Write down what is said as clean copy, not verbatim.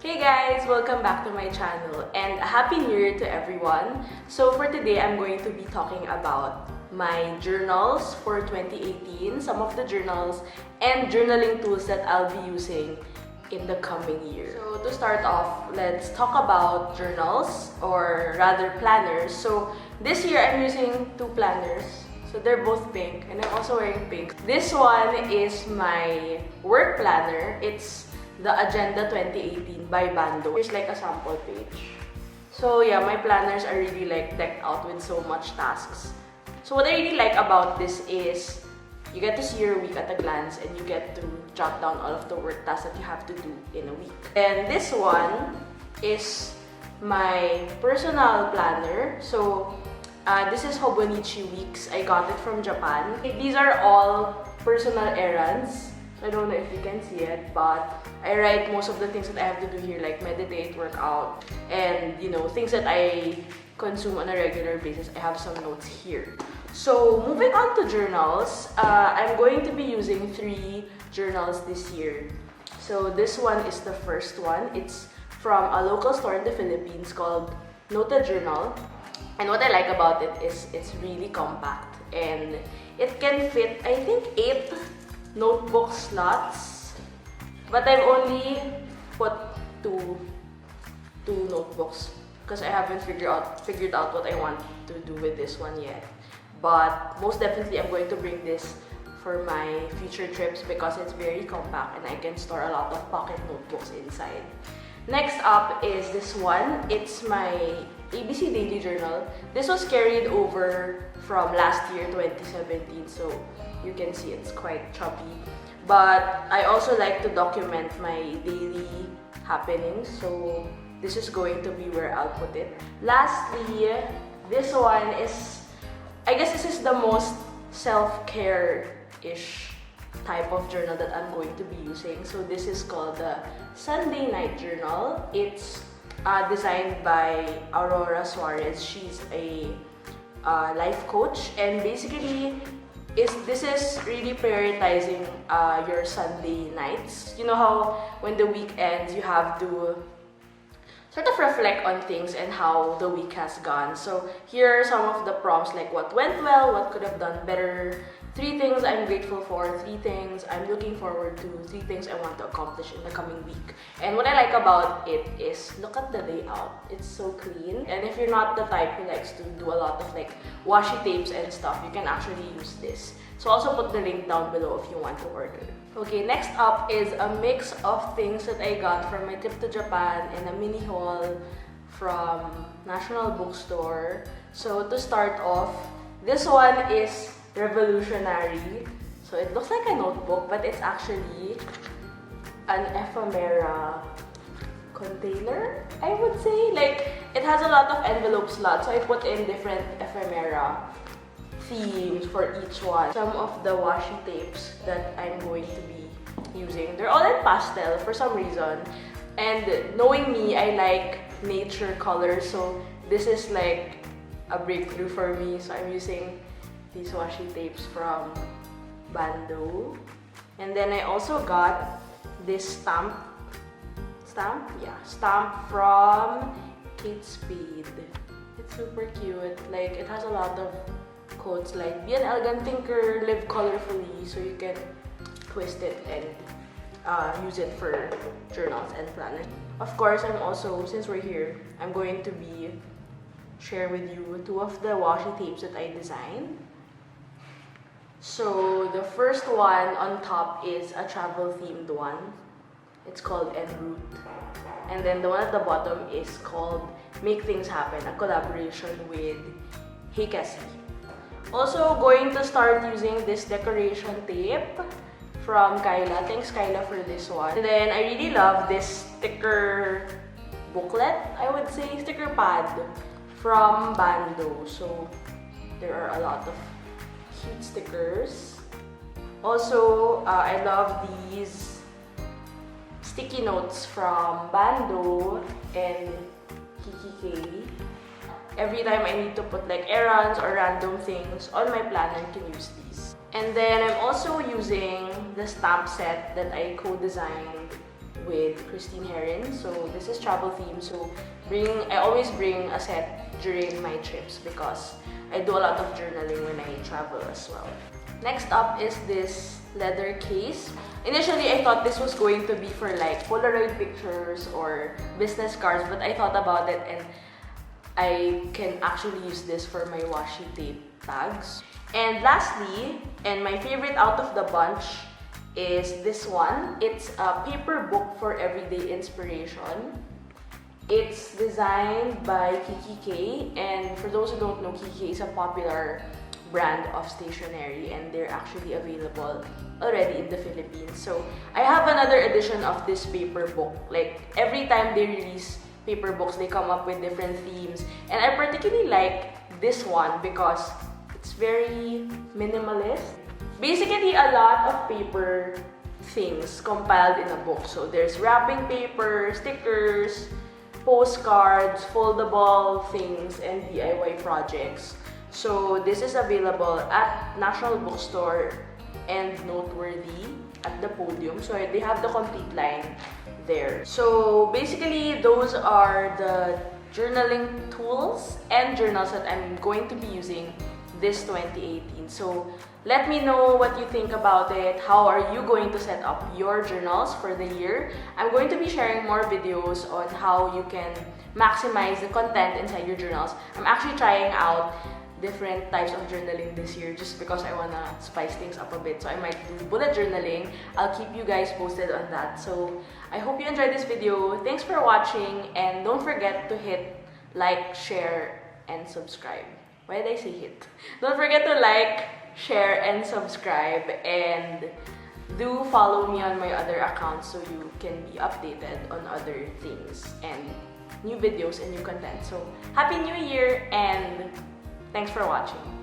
Hey guys! Welcome back to my channel and a Happy New Year to everyone! So for today, I'm going to be talking about my journals for 2018, some of the journals and journaling tools that I'll be using in the coming year. So to start off, let's talk about journals, or rather planners. So this year, I'm using two planners. So they're both pink and I'm also wearing pink. This one is my work planner. It's the Agenda 2018 by Ban.do. Here's like a sample page. So yeah, my planners are really like decked out with so much tasks. So what I really like about this is you get to see your week at a glance and you get to jot down all of the work tasks that you have to do in a week. And this one is my personal planner. So this is Hobonichi Weeks. I got it from Japan. These are all personal errands. I don't know if you can see it, but I write most of the things that I have to do here, like meditate, work out, and things that I consume on a regular basis. I have some notes here. So moving on to journals, I'm going to be using 3 journals this year. So this one is the first one. It's from a local store in the Philippines called Noted Journal. And what I like about it is it's really compact and it can fit, I think, 8 notebook slots, but I've only put two notebooks because I haven't figured out what I want to do with this one yet. But most definitely I'm going to bring this for my future trips because it's very compact and I can store a lot of pocket notebooks inside. Next up is this one. It's my ABC Daily Journal. This was carried over from last year, 2017, so you can see it's quite chubby. But I also like to document my daily happenings, so this is going to be where I'll put it. Lastly, this one is, I guess this is the most self-care-ish type of journal that I'm going to be using. So this is called the Sunday Night Journal. It's designed by Aurora Suarez. She's a life coach, and basically this is really prioritizing your Sunday nights. You know how when the week ends you have to sort of reflect on things and how the week has gone. So here are some of the prompts, like what went well, what could have done better, 3 things I'm grateful for, 3 things I'm looking forward to, 3 things I want to accomplish in the coming week. And what I like about it is, look at the layout. It's so clean. And if you're not the type who likes to do a lot of like washi tapes and stuff, you can actually use this. So I'll also put the link down below if you want to order. Okay, next up is a mix of things that I got from my trip to Japan and a mini haul from National Bookstore. So to start off, this one is revolutionary. So it looks like a notebook, but it's actually an ephemera container, I would say. Like, it has a lot of envelope slots, so I put in different ephemera themes for each one. Some of the washi tapes that I'm going to be using, they're all in pastel for some reason. And knowing me, I like nature colors, so this is like a breakthrough for me. So I'm using these washi tapes from Ban.do. And then I also got this stamp from Spade. It's super cute. Like, it has a lot of quotes like, be an elegant thinker, live colorfully, so you can twist it and use it for journals and planners. Of course, I'm also, since we're here, I'm going to be share with you 2 of the washi tapes that I designed. So the first one on top is a travel themed one. It's called En route. And then the one at the bottom is called Make Things Happen, a collaboration with Kikki. Also going to start using this decoration tape from Kaila. Thanks Kaila for this one. And then I really love this sticker booklet, I would say, sticker pad from Ban.do. So there are a lot of cute stickers. Also, I love these sticky notes from Ban.do and Kikki.K. Every time I need to put like errands or random things on my planner, I can use these. And then I'm also using the stamp set that I co-designed with Christine Herron. So this is travel theme. So I always bring a set during my trips because I do a lot of journaling when I travel as well. Next up is this leather case. Initially, I thought this was going to be for like Polaroid pictures or business cards, but I thought about it and I can actually use this for my washi tape tags. And lastly, and my favorite out of the bunch, is this one. It's a paper book for everyday inspiration. It's designed by Kikki.K, and for those who don't know, Kikki.K is a popular brand of stationery and they're actually available already in the Philippines. So I have another edition of this paper book. Like every time they release paper books, they come up with different themes, and I particularly like this one because it's very minimalist. Basically a lot of paper things compiled in a book. So there's wrapping paper, stickers, postcards, foldable things, and DIY projects. So this is available at National Bookstore and Noteworthy at the Podium. So they have the complete line there. So basically those are the journaling tools and journals that I'm going to be using this 2018. So let me know what you think about it. How are you going to set up your journals for the year? I'm going to be sharing more videos on how you can maximize the content inside your journals. I'm actually trying out different types of journaling this year just because I wanna spice things up a bit. So I might do bullet journaling. I'll keep you guys posted on that. So I hope you enjoyed this video. Thanks for watching, and don't forget to hit like, share, and subscribe. Why did I say hit? Don't forget to like, share, and subscribe, and do follow me on my other accounts so you can be updated on other things and new videos and new content. So happy new year, and thanks for watching.